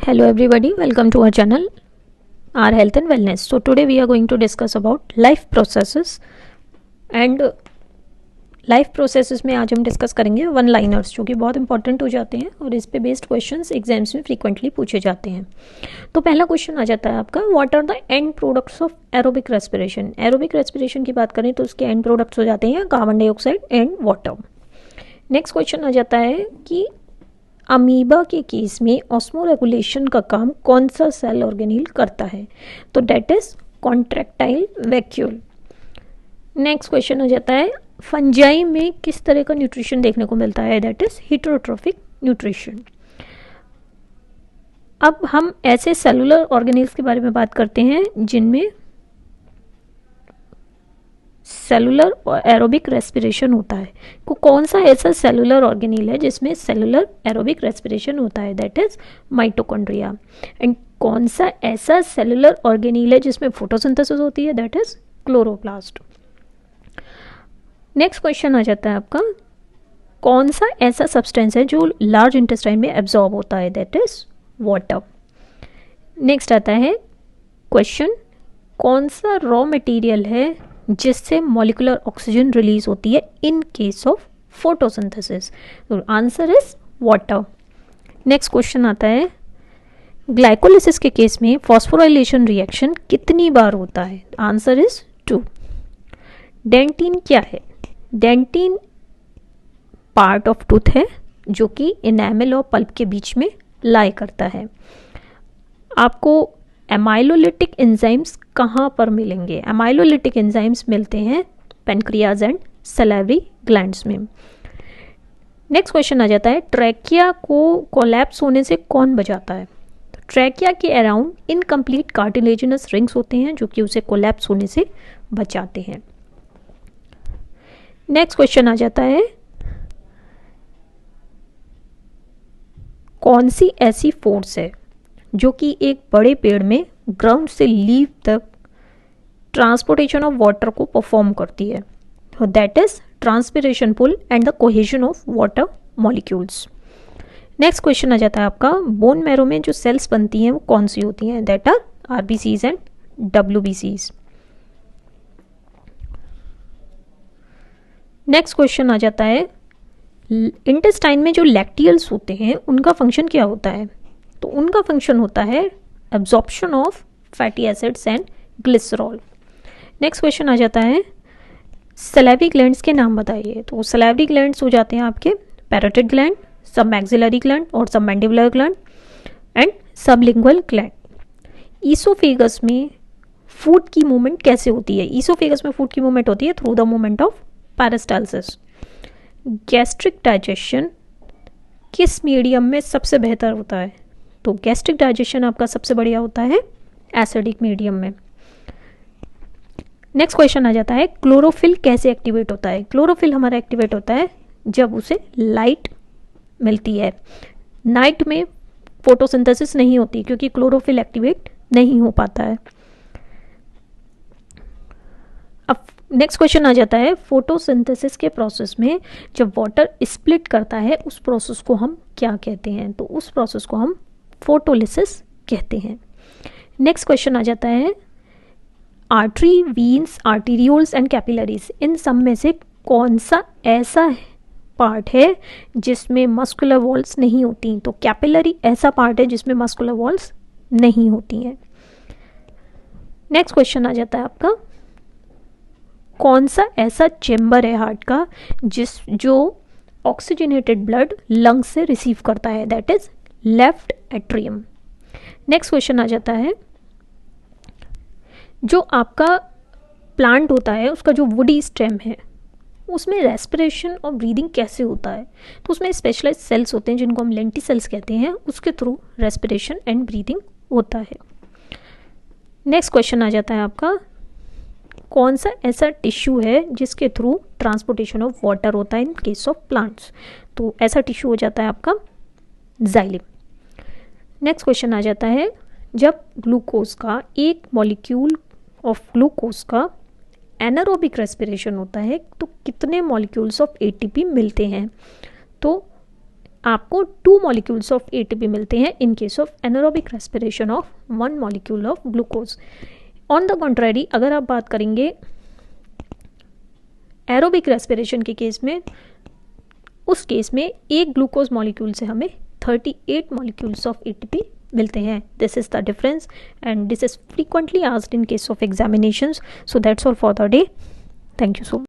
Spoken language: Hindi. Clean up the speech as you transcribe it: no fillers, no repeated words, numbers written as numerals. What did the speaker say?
Hello everybody, welcome to our channel, our health and wellness. So today we are going to discuss about life processes and life processes में आज हम डिस्कस करेंगे वन लाइनर्स जो कि बहुत इंपॉर्टेंट हो जाते हैं और इस पे बेस्ड क्वेश्चंस एग्जाम्स में फ्रीक्वेंटली पूछे जाते हैं। तो पहला क्वेश्चन आ जाता है आपका, what are the end products of aerobic respiration. Aerobic respiration की बात करें तो उसके एंड प्रोडक्ट्स हो जाते हैं carbon dioxide and water. Next question आ जाता है कि अमीबा के केस में ऑस्मोरेगुलेशन का काम कौन सा सेल ऑर्गेनील करता है, तो that is contractile vacuole. Next question आ जाता है, फंजाई में किस तरह का न्यूट्रिशन देखने को मिलता है, दैट इज हेटेरोट्रोफिक न्यूट्रिशन। अब हम ऐसे सेलुलर ऑर्गेनील्स के बारे में बात करते हैं जिनमें सेलुलर और एरोबिक रेस्पिरेशन होता है। को कौन सा ऐसा सेलुलर ऑर्गेनील है जिसमें सेलुलर एरोबिक रेस्पिरेशन होता है, दैट इज माइटोकॉन्ड्रिया। एंड कौन सा ऐसा सेलुलर ऑर्गेनील है जिसमें फोटोसिंथेसिस होती है, that is chloroplast. Next question आ जाता है आपका, कौन सा ऐसा सब्सटेंस है जो लार्ज इंटेस्टाइन में एब्जॉर्ब होता है, दैट इज वाटर। नेक्स्ट आता है क्वेश्चन, कौन सा रॉ मटेरियल है जिससे मॉलिक्यूलर ऑक्सीजन रिलीज होती है इन केस ऑफ फोटोसिंथेसिस, तो answer is water. Next question आता है, ग्लाइकोलिसिस के केस में फॉस्फोराइलेशन रिएक्शन कितनी बार होता है, आंसर इज 2। डेंटिन क्या है, डेंटिन पार्ट ऑफ टूथ है जो कि इनेमल और पल्प के बीच में लाई करता है। आपको एमाइलोलिटिक एंजाइम्स कहाँ पर मिलेंगे, एमाइलोलिटिक एंजाइम्स मिलते हैं पेनक्रियाज एंड सलाइवरी ग्लैंड्स में। नेक्स्ट क्वेश्चन आ जाता है, ट्रैकिया को कोलैप्स होने से कौन बचाता है, तो ट्रैकिया के अराउंड इनकम्प्लीट कार्टिलेजिनस रिंग्स होते हैं जो कि उसे कोलैप्स होने से बचाते हैं। नेक्स्ट क्वेश्चन आ जाता है, कौन सी ऐसी फोर्स है जो कि एक बड़े पेड़ में ग्राउंड से लीव तक ट्रांसपोर्टेशन ऑफ वाटर को परफॉर्म करती है, तो that is transpiration pull and the cohesion of water molecules. Next question आ जाता है आपका, बोन मैरो में जो सेल्स बनती हैं वो कौन सी होती हैं, दैट आर आरबीसीज एंड डब्ल्यूबीसीज। नेक्स्ट क्वेश्चन आ जाता है, इंटेस्टाइन में जो लैक्टियल्स होते हैं उनका फंक्शन क्या होता है, तो उनका फंक्शन होता है absorption of fatty acids and glycerol. Next question आ जाता है, सलाइवरी ग्लैंड्स के नाम बताइए, तो सलाइवरी ग्लैंड्स हो जाते हैं आपके पैरोटिड ग्लैंड, सब मैक्सिलरी ग्लैंड और सब mandibular gland and sublingual gland. Oesophagus में फूड की मूवमेंट कैसे होती है, ईसोफेगस में फूड की मूवमेंट होती है through the movement of peristalsis. Gastric digestion किस मीडियम में सबसे बेहतर होता है, तो गैस्ट्रिक डाइजेशन आपका सबसे बढ़िया होता है एसिडिक मीडियम में। नेक्स्ट क्वेश्चन आ जाता है, क्लोरोफिल कैसे एक्टिवेट होता है, क्लोरोफिल हमारा एक्टिवेट होता है जब उसे लाइट मिलती है। नाइट में फोटोसिंथेसिस नहीं होती क्योंकि क्लोरोफिल एक्टिवेट नहीं हो पाता है। अब नेक्स्ट क्वेश्चन आ जाता है, फोटोसिंथेसिस के प्रोसेस में जब वाटर स्प्लिट करता है उस प्रोसेस को हम क्या कहते हैं, तो उस प्रोसेस को हम फोटोलिसिस कहते हैं। नेक्स्ट क्वेश्चन आ जाता है, artery, veins, arterioles and capillaries, इन सब में से कौन सा ऐसा पार्ट है जिसमें मस्कुलर वॉल्स नहीं होती, तो कैपिलरी ऐसा पार्ट है जिसमें मस्कुलर वॉल्स नहीं होती हैं। नेक्स्ट क्वेश्चन आ जाता है आपका, कौन सा ऐसा चेम्बर है हार्ट का जो ऑक्सीजनेटेड ब्लड लंग्स से रिसीव करता है, that is left atrium. Next question आ जाता है, जो आपका प्लांट होता है उसका जो वुडी स्टेम है उसमें रेस्पिरेशन और ब्रीदिंग कैसे होता है, तो उसमें स्पेशलाइज्ड सेल्स होते हैं जिनको हम लेंटिसेल्स कहते हैं, उसके थ्रू रेस्पिरेशन एंड ब्रीदिंग होता है। नेक्स्ट क्वेश्चन आ जाता है आपका, कौन सा ऐसा टिश्यू है जिसके थ्रू ट्रांसपोर्टेशन ऑफ वाटर होता है इन केस ऑफ प्लांट्स, तो ऐसा टिश्यू हो जाता है आपका जाइलम। नेक्स्ट क्वेश्चन आ जाता है, जब ग्लूकोज का एक मॉलिक्यूल ऑफ ग्लूकोज का एनारोबिक रेस्पिरेशन होता है तो कितने मॉलिक्यूल्स ऑफ एटीपी मिलते हैं, तो आपको 2 मॉलिक्यूल्स ऑफ ATP मिलते हैं in case of anaerobic respiration of 1 molecule of glucose. On the contrary अगर आप बात करेंगे एरोबिक रेस्पिरेशन के केस में, उस केस में एक ग्लूकोज मॉलिक्यूल से हमें 38 मॉलिक्यूल्स ऑफ ATP मिलते हैं। This is the difference and this is frequently asked in case of examinations. So that's all for the day. Thank you so much.